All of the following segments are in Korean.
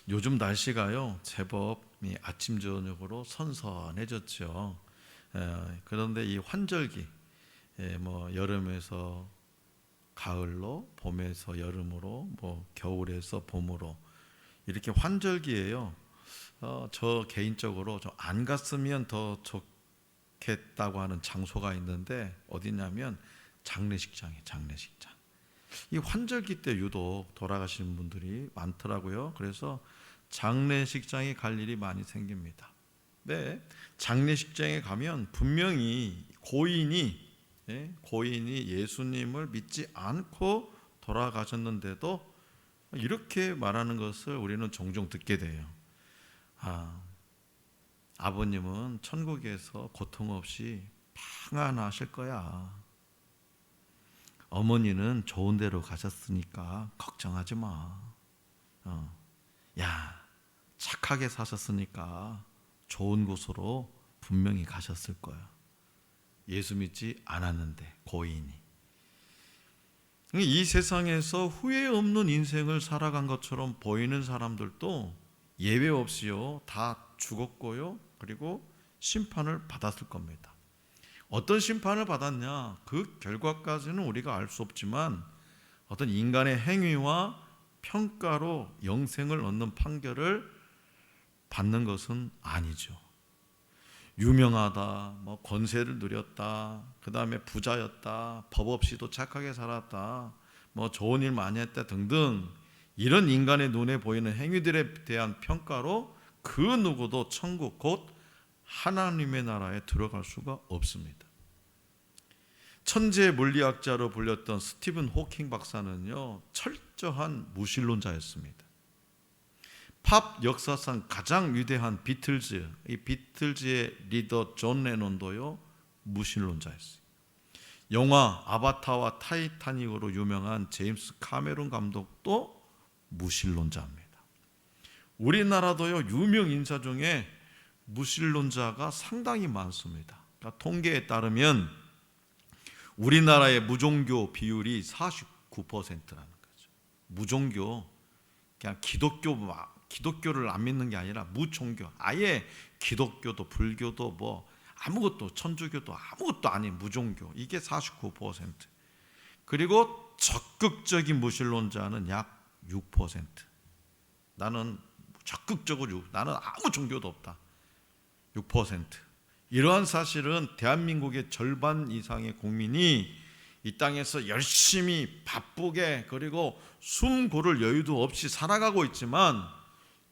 요즘 날씨가요 제법 아침 저녁으로 선선해졌죠. 그런데 이 환절기, 뭐 여름에서 가을로, 봄에서 여름으로, 뭐 겨울에서 봄으로 이렇게 환절기예요. 저 개인적으로 좀 안 갔으면 더 좋겠다고 하는 장소가 있는데 어디냐면 장례식장이에요. 장례식장. 이 환절기 때 유독 돌아가시는 분들이 많더라고요. 그래서 장례식장에 갈 일이 많이 생깁니다. 네, 장례식장에 가면 분명히 고인이 예수님을 믿지 않고 돌아가셨는데도 이렇게 말하는 것을 우리는 종종 듣게 돼요. 아버님은 천국에서 고통 없이 평안하실 거야. 어머니는 좋은 데로 가셨으니까 걱정하지 마. 야, 착하게 사셨으니까 좋은 곳으로 분명히 가셨을 거야. 예수 믿지 않았는데 고인이. 이 세상에서 후회 없는 인생을 살아간 것처럼 보이는 사람들도 예외 없이요 다 죽었고요, 그리고 심판을 받았을 겁니다. 어떤 심판을 받았냐, 그 결과까지는 우리가 알 수 없지만 어떤 인간의 행위와 평가로 영생을 얻는 판결을 받는 것은 아니죠. 유명하다, 뭐 권세를 누렸다, 그 다음에 부자였다, 법 없이도 착하게 살았다, 뭐 좋은 일 많이 했다 등등 이런 인간의 눈에 보이는 행위들에 대한 평가로 그 누구도 천국 곧 하나님의 나라에 들어갈 수가 없습니다. 천재 물리학자로 불렸던 스티븐 호킹 박사는요 철저한 무신론자였습니다. 팝 역사상 가장 위대한 비틀즈, 이 비틀즈의 리더 존 레논도요 무신론자였어요. 영화 아바타와 타이타닉으로 유명한 제임스 카메론 감독도 무신론자입니다. 우리나라도요 유명 인사 중에 무신론자가 상당히 많습니다. 그러니까 통계에 따르면 우리나라의 무종교 비율이 49%라는 거죠. 무종교, 그냥 기독교를 안 믿는 게 아니라 무종교, 아예 기독교도 불교도 뭐 아무것도, 천주교도 아무것도 아닌 무종교, 이게 49%. 그리고 적극적인 무신론자는 약 6%. 나는 적극적으로 나는 아무 종교도 없다, 6%. 이러한 사실은 대한민국의 절반 이상의 국민이 이 땅에서 열심히 바쁘게 그리고 숨 고를 여유도 없이 살아가고 있지만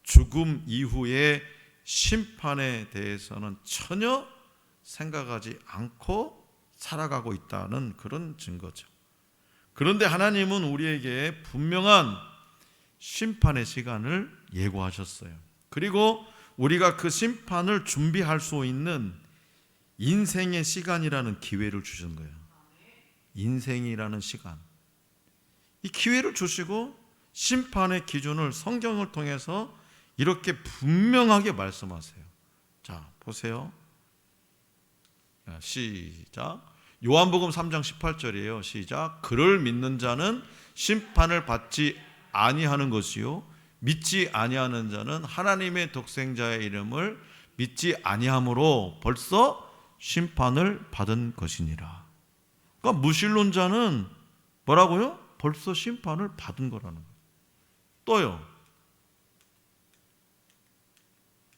죽음 이후의 심판에 대해서는 전혀 생각하지 않고 살아가고 있다는 그런 증거죠. 그런데 하나님은 우리에게 분명한 심판의 시간을 예고하셨어요. 그리고 우리가 그 심판을 준비할 수 있는 인생의 시간이라는 기회를 주신 거예요. 인생이라는 시간, 이 기회를 주시고 심판의 기준을 성경을 통해서 이렇게 분명하게 말씀하세요. 자, 보세요. 시작. 요한복음 3장 18절이에요. 시작. 그를 믿는 자는 심판을 받지 아니하는 것이요 믿지 아니하는 자는 하나님의 독생자의 이름을 믿지 아니함으로 벌써 심판을 받은 것이니라. 그러니까 무신론자는 뭐라고요? 벌써 심판을 받은 거라는 거예요. 또요.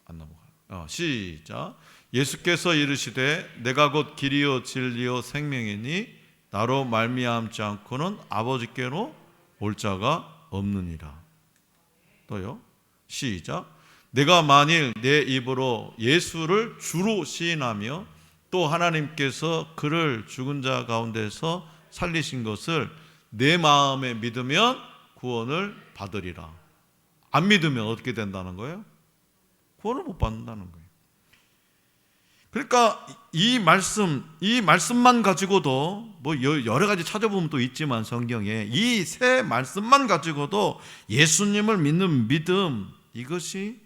안 넘어가요. 시작. 예수께서 이르시되 내가 곧 길이요 진리요 생명이니 나로 말미암지 않고는 아버지께로 올 자가 없느니라. 또요. 시작. 내가 만일 내 입으로 예수를 주로 시인하며 또 하나님께서 그를 죽은 자 가운데서 살리신 것을 내 마음에 믿으면 구원을 받으리라. 안 믿으면 어떻게 된다는 거예요? 구원을 못 받는다는 거예요. 그러니까 이 말씀만 가지고도 뭐 여러 가지 찾아보면 또 있지만 성경에 이 세 말씀만 가지고도 예수님을 믿는 믿음, 이것이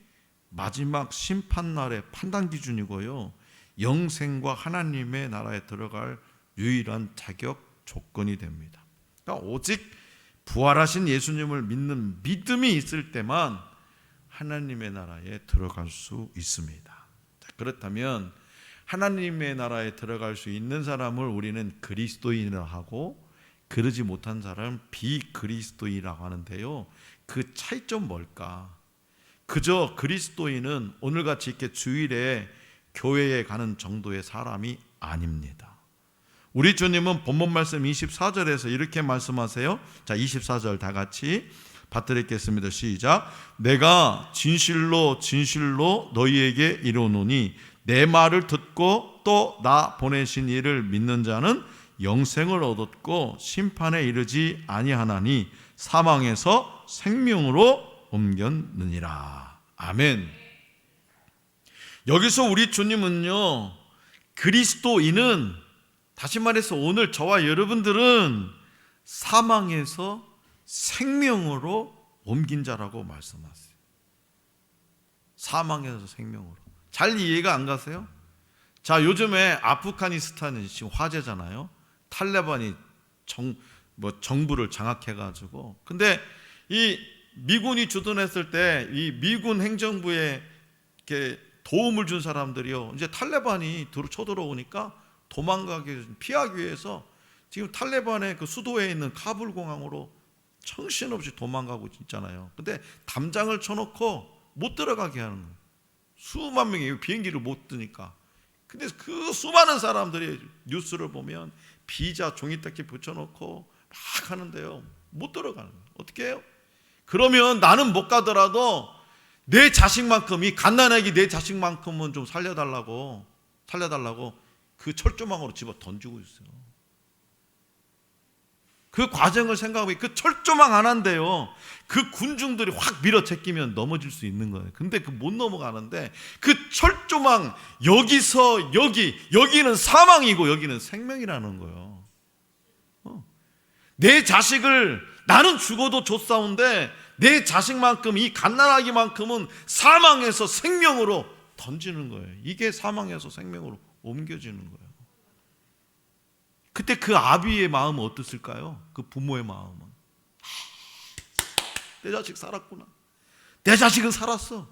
마지막 심판날의 판단 기준이고요 영생과 하나님의 나라에 들어갈 유일한 자격 조건이 됩니다. 그러니까 오직 부활하신 예수님을 믿는 믿음이 있을 때만 하나님의 나라에 들어갈 수 있습니다. 자, 그렇다면 하나님의 나라에 들어갈 수 있는 사람을 우리는 그리스도인이라고 하고 그러지 못한 사람은 비그리스도인이라고 하는데요, 그 차이점 뭘까? 그저 그리스도인은 오늘같이 이렇게 주일에 교회에 가는 정도의 사람이 아닙니다. 우리 주님은 본문 말씀 24절에서 이렇게 말씀하세요. 자, 24절 다 같이 받들겠습니다. 시작. 내가 진실로 진실로 너희에게 이르노니 내 말을 듣고 또 나 보내신 이를 믿는 자는 영생을 얻었고 심판에 이르지 아니하나니 사망에서 생명으로 옮겼느니라. 아멘. 여기서 우리 주님은요, 그리스도인은, 다시 말해서 오늘 저와 여러분들은 사망에서 생명으로 옮긴 자라고 말씀하세요. 사망에서 생명으로. 잘 이해가 안 가세요? 자, 요즘에 아프가니스탄이 지금 화제잖아요. 탈레반이 정부를 장악해가지고. 근데 이 미군이 주둔했을 때 이 미군 행정부에 이렇게 도움을 준 사람들이요, 이제 탈레반이 쳐들어오니까 피하기 위해서 지금 탈레반의 그 수도에 있는 카불 공항으로 정신없이 도망가고 있잖아요. 근데 담장을 쳐놓고 못 들어가게 하는 거예요. 수만 명이 비행기를 못 뜨니까. 근데 그 수많은 사람들이 뉴스를 보면 비자 종이딱지 붙여놓고 막 하는데요, 못 들어가는 거예요. 어떻게 해요? 그러면 나는 못 가더라도 내 자식만큼, 이 갓난아기 내 자식만큼은 좀 살려달라고 그 철조망으로 집어 던지고 있어요. 그 과정을 생각하면 그 철조망 안 한대요. 그 군중들이 확 밀어제끼면 넘어질 수 있는 거예요. 근데 그 못 넘어가는데 그 철조망, 여기서 여기는 사망이고 여기는 생명이라는 거예요. 내 자식을, 나는 죽어도 좋사온데 내 자식만큼, 이 갓난아기만큼은 사망에서 생명으로 던지는 거예요. 이게 사망에서 생명으로 옮겨지는 거예요. 그때 그 아비의 마음은 어땠을까요? 그 부모의 마음은, 내 자식 살았구나, 내 자식은 살았어.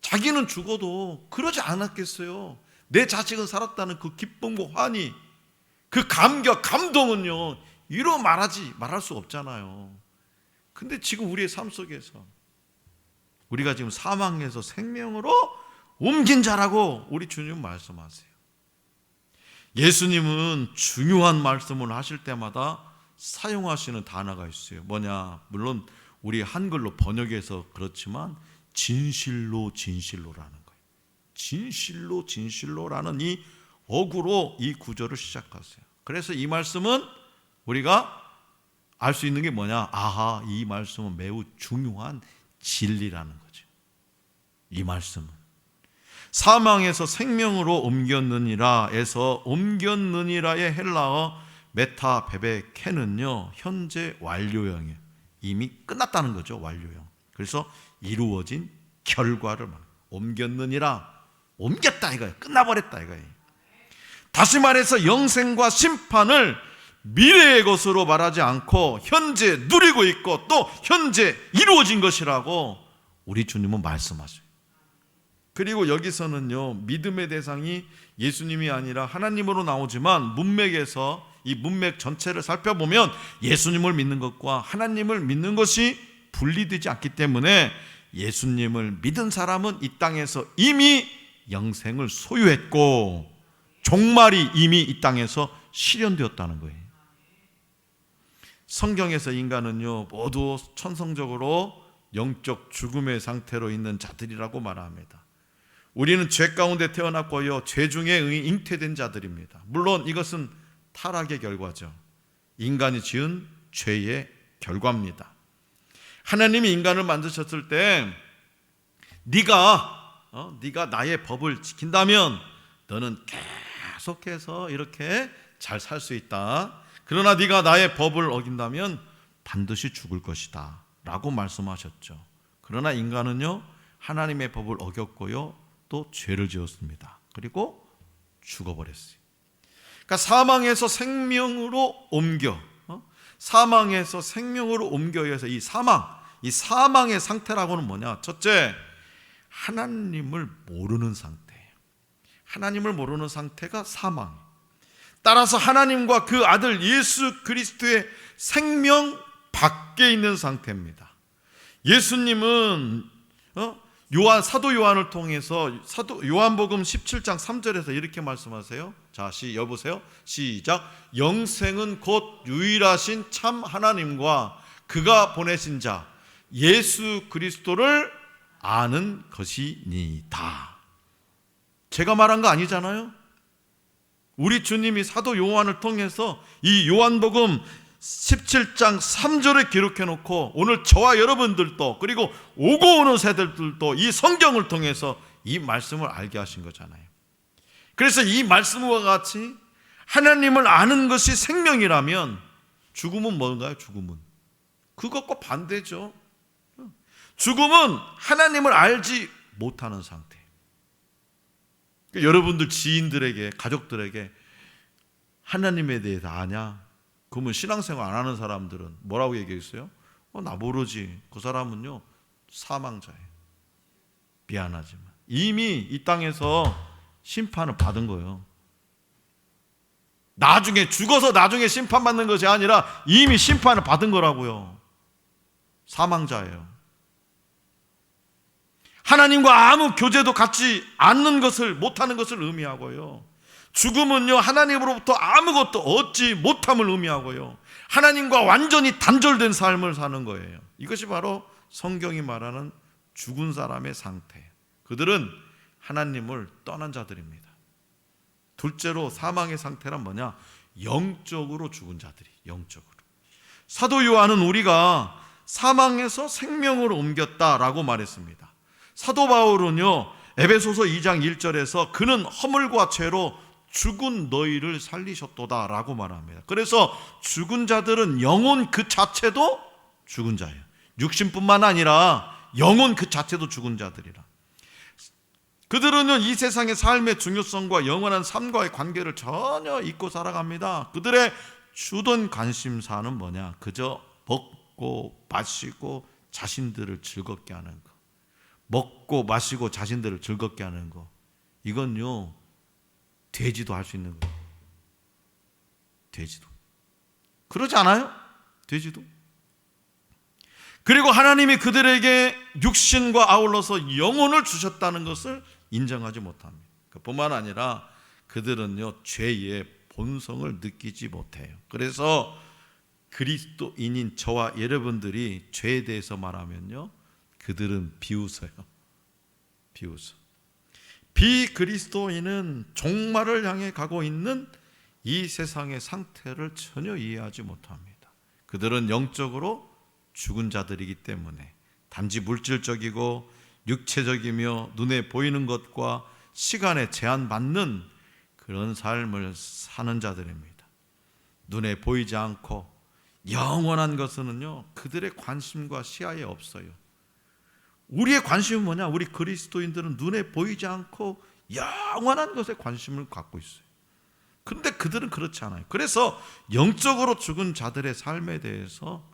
자기는 죽어도 그러지 않았겠어요? 내 자식은 살았다는 그 기쁨과 환희, 그 감격, 감동은요, 이루 말할 수 없잖아요. 근데 지금 우리의 삶 속에서 우리가 지금 사망에서 생명으로 옮긴 자라고 우리 주님 말씀하세요. 예수님은 중요한 말씀을 하실 때마다 사용하시는 단어가 있어요. 뭐냐? 물론 우리 한글로 번역해서 그렇지만 진실로 진실로라는 거예요. 진실로 진실로라는 이 어구로 이 구절을 시작하세요. 그래서 이 말씀은 우리가 알 수 있는 게 뭐냐? 아하, 이 말씀은 매우 중요한 진리라는 거죠. 이 말씀은 사망에서 생명으로 옮겼느니라 에서 옮겼느니라의 헬라어 메타베베케는요, 현재 완료형이에요. 이미 끝났다는 거죠. 완료형. 그래서 이루어진 결과를 옮겼느니라, 옮겼다 이거예요. 끝나버렸다 이거예요. 다시 말해서 영생과 심판을 미래의 것으로 말하지 않고 현재 누리고 있고 또 현재 이루어진 것이라고 우리 주님은 말씀하셔요. 그리고 여기서는요, 믿음의 대상이 예수님이 아니라 하나님으로 나오지만 문맥에서 이 문맥 전체를 살펴보면 예수님을 믿는 것과 하나님을 믿는 것이 분리되지 않기 때문에 예수님을 믿은 사람은 이 땅에서 이미 영생을 소유했고 종말이 이미 이 땅에서 실현되었다는 거예요. 성경에서 인간은요, 모두 천성적으로 영적 죽음의 상태로 있는 자들이라고 말합니다. 우리는 죄 가운데 태어났고요, 죄 중에 잉태된 자들입니다. 물론 이것은 타락의 결과죠. 인간이 지은 죄의 결과입니다. 하나님이 인간을 만드셨을 때 네가 나의 법을 지킨다면 너는 계속해서 이렇게 잘 살 수 있다. 그러나 네가 나의 법을 어긴다면 반드시 죽을 것이다 라고 말씀하셨죠. 그러나 인간은요, 하나님의 법을 어겼고요, 또 죄를 지었습니다. 그리고 죽어버렸어요. 그러니까 사망에서 생명으로 옮겨, 사망에서 생명으로 옮겨야 해서 이 사망, 이 사망의 상태라고는 뭐냐? 첫째, 하나님을 모르는 상태예요. 하나님을 모르는 상태가 사망이에요. 따라서 하나님과 그 아들 예수 그리스도의 생명 밖에 있는 상태입니다. 예수님은 사도 요한을 통해서 요한복음 17장 3절에서 이렇게 말씀하세요. 자, 여보세요. 시작. 영생은 곧 유일하신 참 하나님과 그가 보내신 자 예수 그리스도를 아는 것이니이다. 제가 말한 거 아니잖아요. 우리 주님이 사도 요한을 통해서 이 요한복음 17장 3절을 기록해 놓고 오늘 저와 여러분들도 그리고 오고 오는 세대들도 이 성경을 통해서 이 말씀을 알게 하신 거잖아요. 그래서 이 말씀과 같이 하나님을 아는 것이 생명이라면 죽음은 뭔가요? 죽음은 그것과 반대죠. 죽음은 하나님을 알지 못하는 상태. 여러분들 지인들에게, 가족들에게 하나님에 대해서 아냐? 그러면 신앙생활 안 하는 사람들은 뭐라고 얘기했어요? 나 모르지. 그 사람은요 사망자예요. 미안하지만 이미 이 땅에서 심판을 받은 거예요. 나중에 죽어서 나중에 심판받는 것이 아니라 이미 심판을 받은 거라고요. 사망자예요. 하나님과 아무 교제도 갖지 않는 것을 못하는 것을 의미하고요. 죽음은요 하나님으로부터 아무것도 얻지 못함을 의미하고요. 하나님과 완전히 단절된 삶을 사는 거예요. 이것이 바로 성경이 말하는 죽은 사람의 상태. 그들은 하나님을 떠난 자들입니다. 둘째로 사망의 상태란 뭐냐? 영적으로 죽은 자들이. 영적으로. 사도 요한은 우리가 사망에서 생명으로 옮겼다라고 말했습니다. 사도 바울은요 에베소서 2장 1절에서 그는 허물과 죄로 죽은 너희를 살리셨도다 라고 말합니다. 그래서 죽은 자들은 영혼 그 자체도 죽은 자예요. 육신뿐만 아니라 영혼 그 자체도 죽은 자들이라. 그들은 이 세상의 삶의 중요성과 영원한 삶과의 관계를 전혀 잊고 살아갑니다. 그들의 주된 관심사는 뭐냐? 그저 먹고 마시고 자신들을 즐겁게 하는 거. 먹고 마시고 자신들을 즐겁게 하는 거. 이건요 돼지도 할 수 있는 거예요. 돼지도. 그러지 않아요? 돼지도. 그리고 하나님이 그들에게 육신과 아울러서 영혼을 주셨다는 것을 인정하지 못합니다. 그뿐만 아니라 그들은요 죄의 본성을 느끼지 못해요. 그래서 그리스도인인 저와 여러분들이 죄에 대해서 말하면요 그들은 비웃어요. 비웃어. 비그리스도인은 종말을 향해 가고 있는 이 세상의 상태를 전혀 이해하지 못합니다. 그들은 영적으로 죽은 자들이기 때문에 단지 물질적이고 육체적이며 눈에 보이는 것과 시간에 제한받는 그런 삶을 사는 자들입니다. 눈에 보이지 않고 영원한 것은요 그들의 관심과 시야에 없어요. 우리의 관심은 뭐냐? 우리 그리스도인들은 눈에 보이지 않고 영원한 것에 관심을 갖고 있어요. 그런데 그들은 그렇지 않아요. 그래서 영적으로 죽은 자들의 삶에 대해서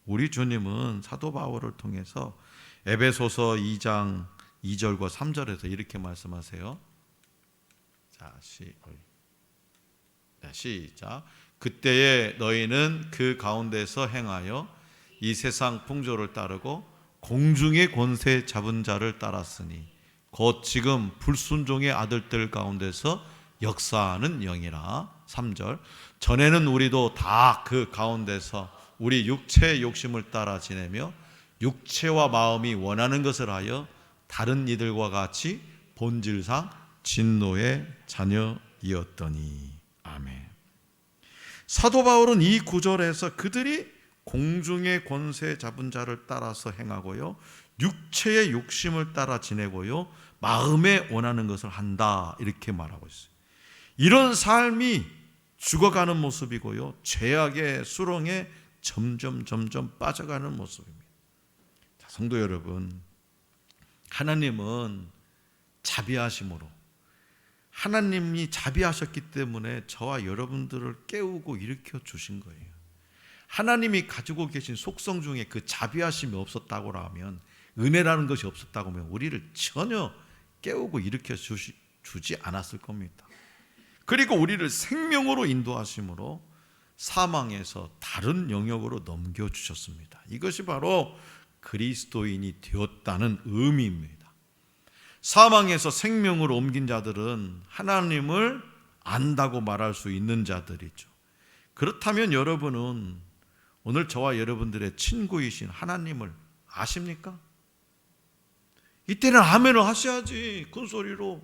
우리 주님은 사도 바울을 통해서 에베소서 2장 2절과 3절에서 이렇게 말씀하세요. 자, 시작. 그때에 너희는 그 가운데서 행하여 이 세상 풍조를 따르고 공중의 권세 잡은 자를 따랐으니 곧 지금 불순종의 아들들 가운데서 역사하는 영이라. 3절. 전에는 우리도 다 그 가운데서 우리 육체의 욕심을 따라 지내며 육체와 마음이 원하는 것을 하여 다른 이들과 같이 본질상 진노의 자녀이었더니. 아멘. 사도 바울은 이 구절에서 그들이 공중의 권세 잡은 자를 따라서 행하고요 육체의 욕심을 따라 지내고요 마음에 원하는 것을 한다 이렇게 말하고 있어요. 이런 삶이 죽어가는 모습이고요 죄악의 수렁에 점점 빠져가는 모습입니다. 자, 성도 여러분, 하나님은 자비하심으로 하나님이 자비하셨기 때문에 저와 여러분들을 깨우고 일으켜 주신 거예요. 하나님이 가지고 계신 속성 중에 그 자비하심이 없었다고 하면, 은혜라는 것이 없었다고 하면 우리를 전혀 깨우고 일으켜 주지 않았을 겁니다. 그리고 우리를 생명으로 인도하심으로 사망에서 다른 영역으로 넘겨주셨습니다. 이것이 바로 그리스도인이 되었다는 의미입니다. 사망에서 생명으로 옮긴 자들은 하나님을 안다고 말할 수 있는 자들이죠. 그렇다면 여러분은 오늘 저와 여러분들의 친구이신 하나님을 아십니까? 이때는 아멘을 하셔야지. 큰 소리로.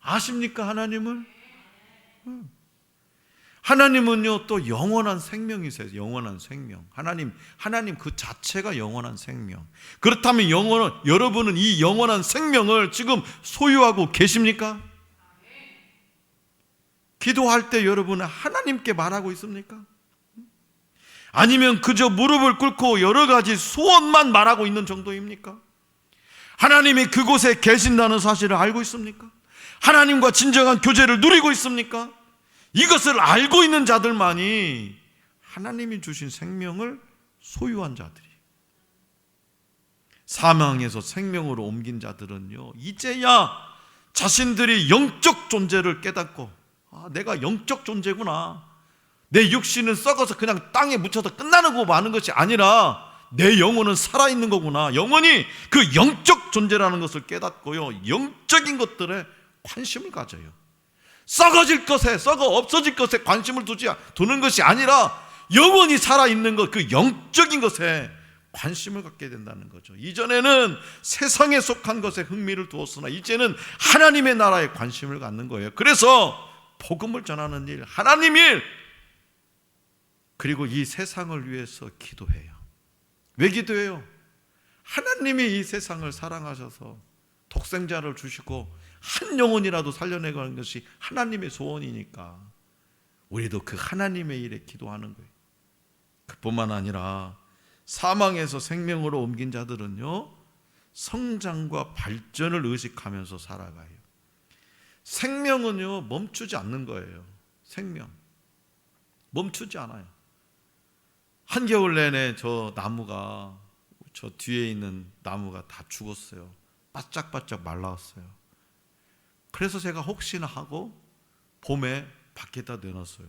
아십니까, 하나님을? 하나님은요, 또 영원한 생명이세요. 영원한 생명. 하나님 그 자체가 영원한 생명. 그렇다면 여러분은 이 영원한 생명을 지금 소유하고 계십니까? 기도할 때 여러분은 하나님께 말하고 있습니까? 아니면 그저 무릎을 꿇고 여러 가지 소원만 말하고 있는 정도입니까? 하나님이 그곳에 계신다는 사실을 알고 있습니까? 하나님과 진정한 교제를 누리고 있습니까? 이것을 알고 있는 자들만이 하나님이 주신 생명을 소유한 자들이에요. 사망에서 생명으로 옮긴 자들은요, 이제야 자신들이 영적 존재를 깨닫고, 내가 영적 존재구나. 내 육신은 썩어서 그냥 땅에 묻혀서 끝나는 거 마는 것이 아니라 내 영혼은 살아있는 거구나. 영혼이 그 영적 존재라는 것을 깨닫고요, 영적인 것들에 관심을 가져요. 썩어질 것에, 없어질 것에 관심을 두는 것이 아니라 영원히 살아있는 것, 그 영적인 것에 관심을 갖게 된다는 거죠. 이전에는 세상에 속한 것에 흥미를 두었으나 이제는 하나님의 나라에 관심을 갖는 거예요. 그래서 복음을 전하는 일, 하나님 일, 그리고 이 세상을 위해서 기도해요. 왜 기도해요? 하나님이 이 세상을 사랑하셔서 독생자를 주시고 한 영혼이라도 살려내가는 것이 하나님의 소원이니까 우리도 그 하나님의 일에 기도하는 거예요. 그뿐만 아니라 사망에서 생명으로 옮긴 자들은요, 성장과 발전을 의식하면서 살아가요. 생명은요, 멈추지 않는 거예요. 생명 멈추지 않아요. 한겨울 내내 저 뒤에 있는 나무가 다 죽었어요. 바짝바짝 말라왔어요. 그래서 제가 혹시나 하고 봄에 밖에다 내놨어요.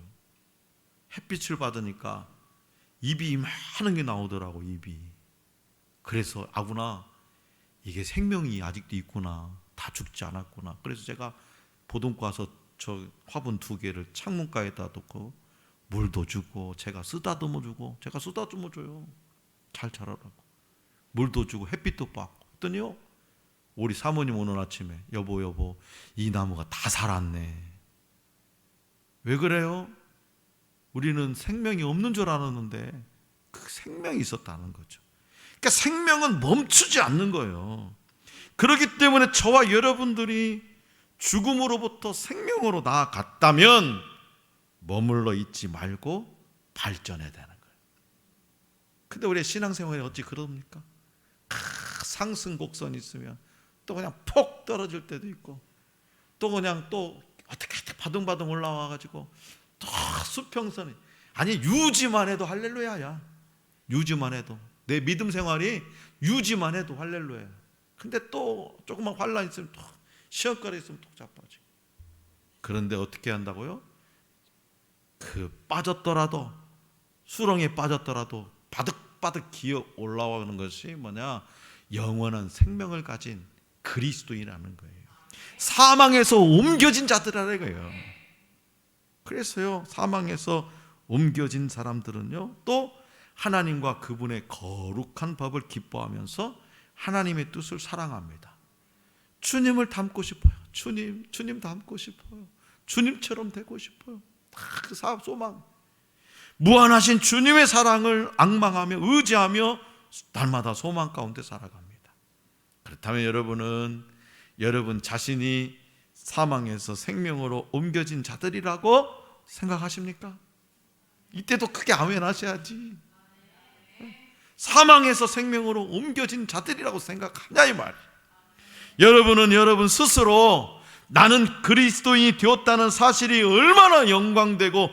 햇빛을 받으니까 잎이 많은 게 나오더라고, 잎이. 그래서 아구나, 이게 생명이 아직도 있구나, 다 죽지 않았구나. 그래서 제가 보듬고 와서 저 화분 2개를 창문가에다 놓고 물도 주고, 제가 쓰다듬어 줘요. 잘 자라라고. 물도 주고 햇빛도 받고. 했더니요, 우리 사모님 오늘 아침에 여보 이 나무가 다 살았네. 왜 그래요? 우리는 생명이 없는 줄 알았는데 그 생명이 있었다는 거죠. 그러니까 생명은 멈추지 않는 거예요. 그렇기 때문에 저와 여러분들이 죽음으로부터 생명으로 나아갔다면 머물러 있지 말고 발전해야 되는 거예요. 근데 우리의 신앙생활이 어찌 그럽니까? 상승 곡선이 있으면 또 그냥 폭 떨어질 때도 있고, 또 그냥 또 어떻게 바둥바둥 올라와가지고 또 수평선이, 아니 유지만 해도 할렐루야야. 유지만 해도, 내 믿음 생활이 유지만 해도 할렐루야. 근데 또 조금만 환란 있으면 또 시험거리 있으면 또 자빠지고. 그런데 어떻게 한다고요? 그 빠졌더라도, 수렁에 빠졌더라도 바득바득 기어 올라오는 것이 뭐냐? 영원한 생명을 가진 그리스도인이라는 거예요. 사망에서 옮겨진 자들이라는 거예요. 그래서요, 사망에서 옮겨진 사람들은요, 또 하나님과 그분의 거룩한 법을 기뻐하면서 하나님의 뜻을 사랑합니다. 주님을 닮고 싶어요. 주님 닮고 싶어요. 주님처럼 되고 싶어요. 그 소망. 무한하신 주님의 사랑을 앙망하며 의지하며 날마다 소망 가운데 살아갑니다. 그렇다면 여러분 자신이 사망에서 생명으로 옮겨진 자들이라고 생각하십니까? 이때도 크게 아멘 하셔야지. 사망에서 생명으로 옮겨진 자들이라고 생각하냐 이 말. 여러분은 여러분 스스로 나는 그리스도인이 되었다는 사실이 얼마나 영광되고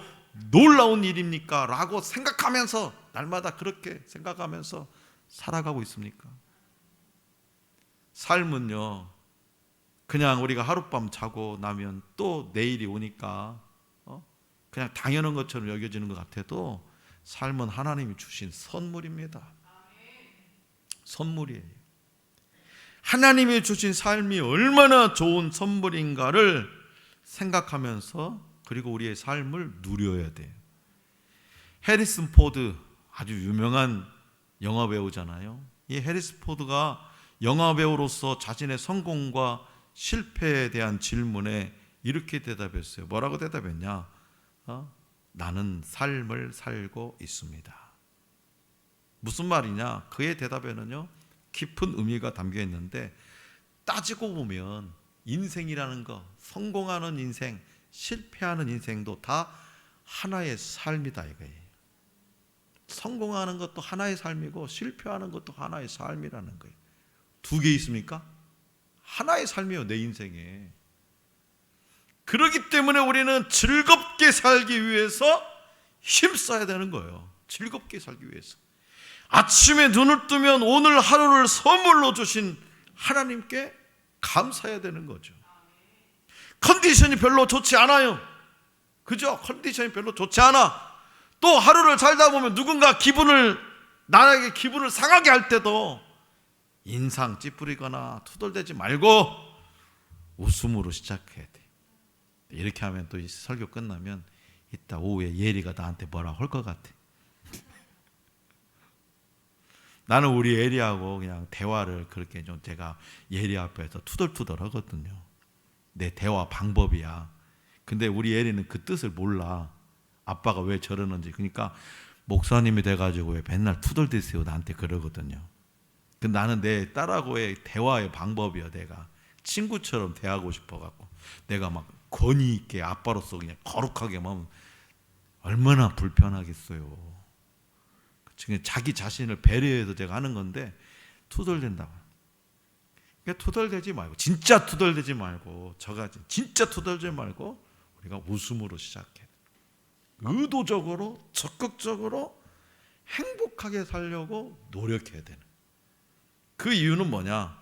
놀라운 일입니까? 라고 생각하면서 날마다 그렇게 생각하면서 살아가고 있습니까? 삶은요, 그냥 우리가 하룻밤 자고 나면 또 내일이 오니까 그냥 당연한 것처럼 여겨지는 것 같아도 삶은 하나님이 주신 선물입니다. 선물이에요. 하나님이 주신 삶이 얼마나 좋은 선물인가를 생각하면서 그리고 우리의 삶을 누려야 돼요. 해리슨 포드, 아주 유명한 영화 배우잖아요. 이 해리슨 포드가 영화 배우로서 자신의 성공과 실패에 대한 질문에 이렇게 대답했어요. 뭐라고 대답했냐? 나는 삶을 살고 있습니다. 무슨 말이냐? 그의 대답에는요, 깊은 의미가 담겨 있는데, 따지고 보면 인생이라는 거, 성공하는 인생, 실패하는 인생도 다 하나의 삶이다 이거예요. 성공하는 것도 하나의 삶이고 실패하는 것도 하나의 삶이라는 거예요. 두 개 있습니까? 하나의 삶이에요, 내 인생에. 그렇기 때문에 우리는 즐겁게 살기 위해서 힘써야 되는 거예요. 즐겁게 살기 위해서. 아침에 눈을 뜨면 오늘 하루를 선물로 주신 하나님께 감사해야 되는 거죠. 컨디션이 별로 좋지 않아요. 그죠? 컨디션이 별로 좋지 않아. 또 하루를 살다 보면 누군가 나에게 기분을 상하게 할 때도 인상 찌푸리거나 투덜대지 말고 웃음으로 시작해야 돼. 이렇게 하면 또 이 설교 끝나면 이따 오후에 예리가 나한테 뭐라 할 것 같아. 나는 우리 예리하고 그냥 대화를 그렇게 좀 제가 예리 앞에서 투덜투덜 하거든요. 내 대화 방법이야. 근데 우리 예리는 그 뜻을 몰라. 아빠가 왜 저러는지. 그러니까 목사님이 돼가지고 왜 맨날 투덜대세요 나한테 그러거든요. 근데 나는 내 딸하고의 대화의 방법이야. 내가 친구처럼 대하고 싶어갖고 내가 막 권위 있게 아빠로서 그냥 거룩하게 하면 얼마나 불편하겠어요. 지금 자기 자신을 배려해서 제가 하는 건데 투덜댄다고. 그러니까 투덜대지 말고, 진짜 투덜대지 말고, 저같이 진짜 투덜대지 말고 우리가 웃음으로 시작해. 의도적으로 적극적으로 행복하게 살려고 노력해야 되는. 그 이유는 뭐냐?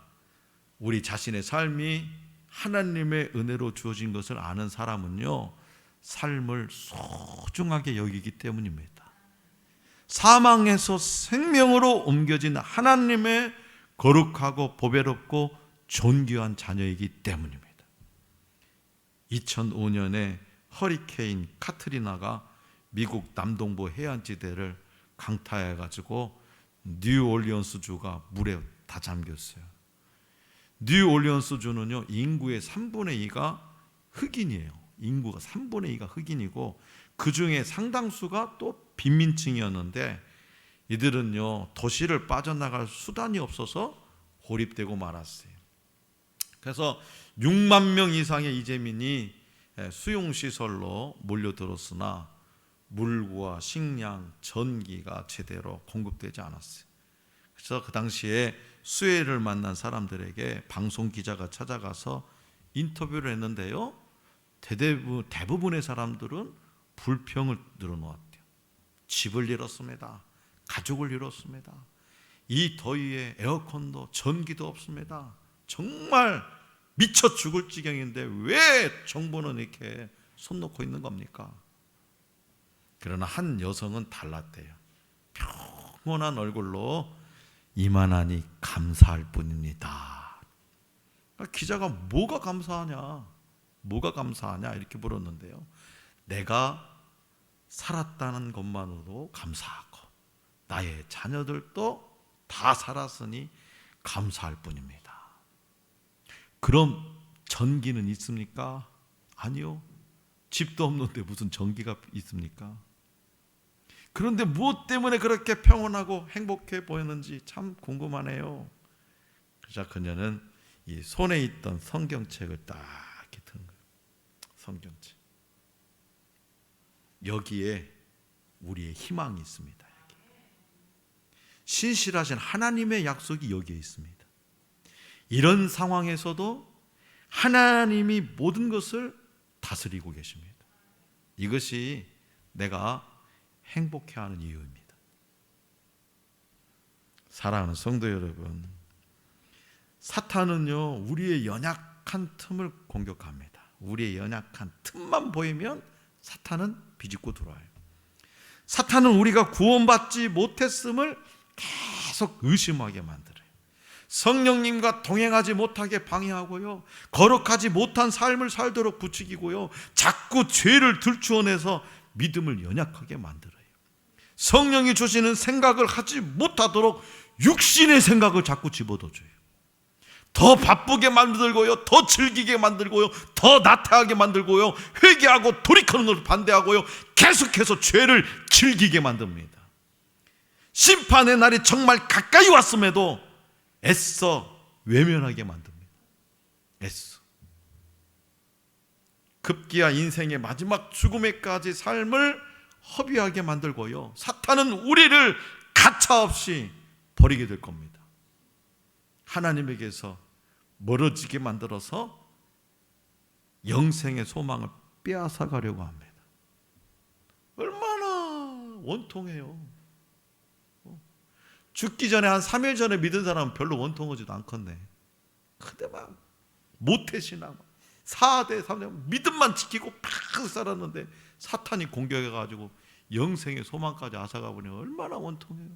우리 자신의 삶이 하나님의 은혜로 주어진 것을 아는 사람은요, 삶을 소중하게 여기기 때문입니다. 사망에서 생명으로 옮겨진 하나님의 거룩하고 보배롭고 존귀한 자녀이기 때문입니다. 2005년에 허리케인 카트리나가 미국 남동부 해안지대를 강타해가지고 뉴올리언스주가 물에 다 잠겼어요. 뉴올리언스주는요, 인구의 3분의 2가 흑인이에요. 인구가 3분의 2가 흑인이고 그 중에 상당수가 또 빈민층이었는데 이들은요, 도시를 빠져나갈 수단이 없어서 고립되고 말았어요. 그래서 6만 명 이상의 이재민이 수용시설로 몰려들었으나 물과 식량, 전기가 제대로 공급되지 않았어요. 그래서 그 당시에 수혜를 만난 사람들에게 방송 기자가 찾아가서 인터뷰를 했는데요, 대부분의 사람들은 불평을 늘어놓았대요. 집을 잃었습니다. 가족을 잃었습니다. 이 더위에 에어컨도 전기도 없습니다. 정말 미쳐 죽을 지경인데 왜 정부는 이렇게 손 놓고 있는 겁니까? 그러나 한 여성은 달랐대요. 평온한 얼굴로 이만하니 감사할 뿐입니다. 기자가 뭐가 감사하냐? 뭐가 감사하냐? 이렇게 물었는데요. 내가 살았다는 것만으로도 감사하고 나의 자녀들도 다 살았으니 감사할 뿐입니다. 그럼 전기는 있습니까? 아니요. 집도 없는데 무슨 전기가 있습니까? 그런데 무엇 때문에 그렇게 평온하고 행복해 보였는지 참 궁금하네요. 그래서 그녀는 이 손에 있던 성경책을 딱 이렇게 든 거예요. 성경책. 여기에 우리의 희망이 있습니다. 여기. 신실하신 하나님의 약속이 여기에 있습니다. 이런 상황에서도 하나님이 모든 것을 다스리고 계십니다. 이것이 내가 행복해하는 이유입니다. 사랑하는 성도 여러분, 사탄은요 우리의 연약한 틈을 공격합니다. 우리의 연약한 틈만 보이면 사탄은 비집고 들어와요. 사탄은 우리가 구원받지 못했음을 계속 의심하게 만들어요. 성령님과 동행하지 못하게 방해하고요, 거룩하지 못한 삶을 살도록 부추기고요, 자꾸 죄를 들추어내서 믿음을 연약하게 만들어요. 성령이 주시는 생각을 하지 못하도록 육신의 생각을 자꾸 집어넣어줘요. 더 바쁘게 만들고요, 더 즐기게 만들고요, 더 나태하게 만들고요, 회개하고 돌이키는 것을 반대하고요, 계속해서 죄를 즐기게 만듭니다. 심판의 날이 정말 가까이 왔음에도 애써 외면하게 만듭니다. 애써. 급기야 인생의 마지막 죽음에까지 삶을 허비하게 만들고요, 사탄은 우리를 가차없이 버리게 될 겁니다. 하나님에게서 멀어지게 만들어서 영생의 소망을 빼앗아 가려고 합니다. 얼마나 원통해요. 죽기 전에 한 3일 전에 믿은 사람은 별로 원통하지도 않겠네. 근데 막 모태신앙 4대 3대 믿음만 지키고 팍 살았는데 사탄이 공격해가지고 영생의 소망까지 앗아가 보니 얼마나 원통해요.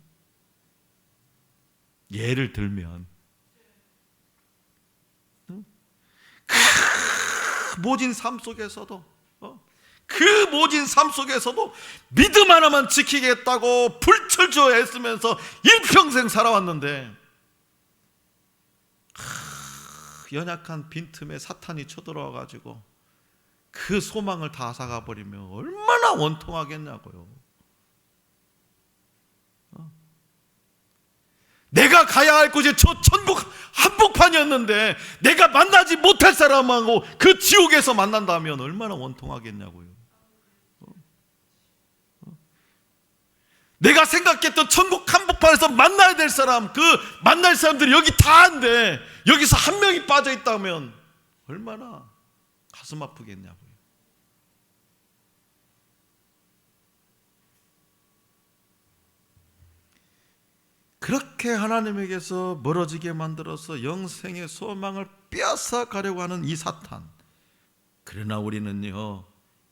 예를 들면 그 모진 삶 속에서도 믿음 하나만 지키겠다고 불철주어 애쓰면서 일평생 살아왔는데 연약한 빈틈에 사탄이 쳐들어와가지고 그 소망을 다 앗아가 버리면 얼마나 원통하겠냐고요. 내가 가야 할 곳이 저 천국 한복판이었는데 내가 만나지 못할 사람하고 그 지옥에서 만난다면 얼마나 원통하겠냐고요. 내가 생각했던 천국 한복판에서 만나야 될 사람, 그 만날 사람들이 여기 다인데 여기서 한 명이 빠져 있다면 얼마나 가슴 아프겠냐고요. 그렇게 하나님에게서 멀어지게 만들어서 영생의 소망을 빼앗아 가려고 하는 이 사탄. 그러나 우리는요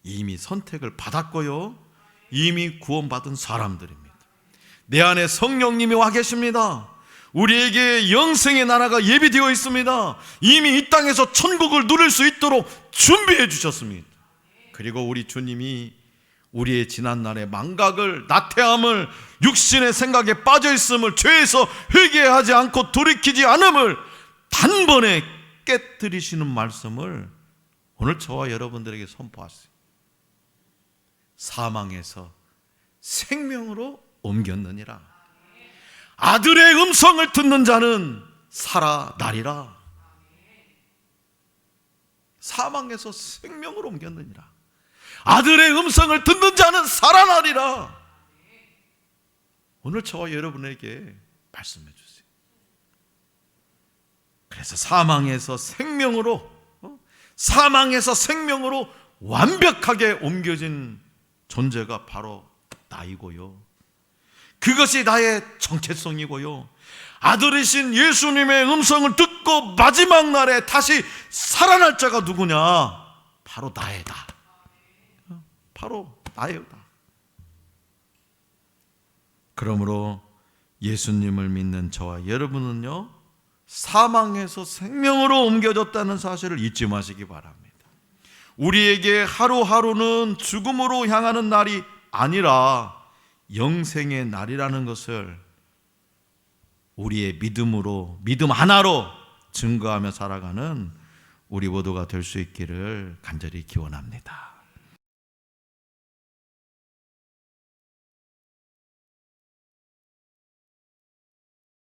이미 선택을 받았고요, 이미 구원받은 사람들입니다. 내 안에 성령님이 와 계십니다. 우리에게 영생의 나라가 예비되어 있습니다. 이미 이 땅에서 천국을 누릴 수 있도록 준비해 주셨습니다. 그리고 우리 주님이 우리의 지난날의 망각을, 나태함을, 육신의 생각에 빠져있음을, 죄에서 회개하지 않고 돌이키지 않음을 단번에 깨뜨리시는 말씀을 오늘 저와 여러분들에게 선포하세요. 사망에서 생명으로 옮겼느니라. 아들의 음성을 듣는 자는 살아나리라. 사망에서 생명으로 옮겼느니라. 아들의 음성을 듣는 자는 살아나리라. 오늘 저와 여러분에게 말씀해 주세요. 그래서 사망에서 생명으로 완벽하게 옮겨진 존재가 바로 나이고요, 그것이 나의 정체성이고요, 아들이신 예수님의 음성을 듣고 마지막 날에 다시 살아날 자가 누구냐? 바로 나이다. 바로 나이다. 그러므로 예수님을 믿는 저와 여러분은요 사망에서 생명으로 옮겨졌다는 사실을 잊지 마시기 바랍니다. 우리에게 하루하루는 죽음으로 향하는 날이 아니라 영생의 날이라는 것을 우리의 믿음 하나로 증거하며 살아가는 우리 모두가 될 수 있기를 간절히 기원합니다.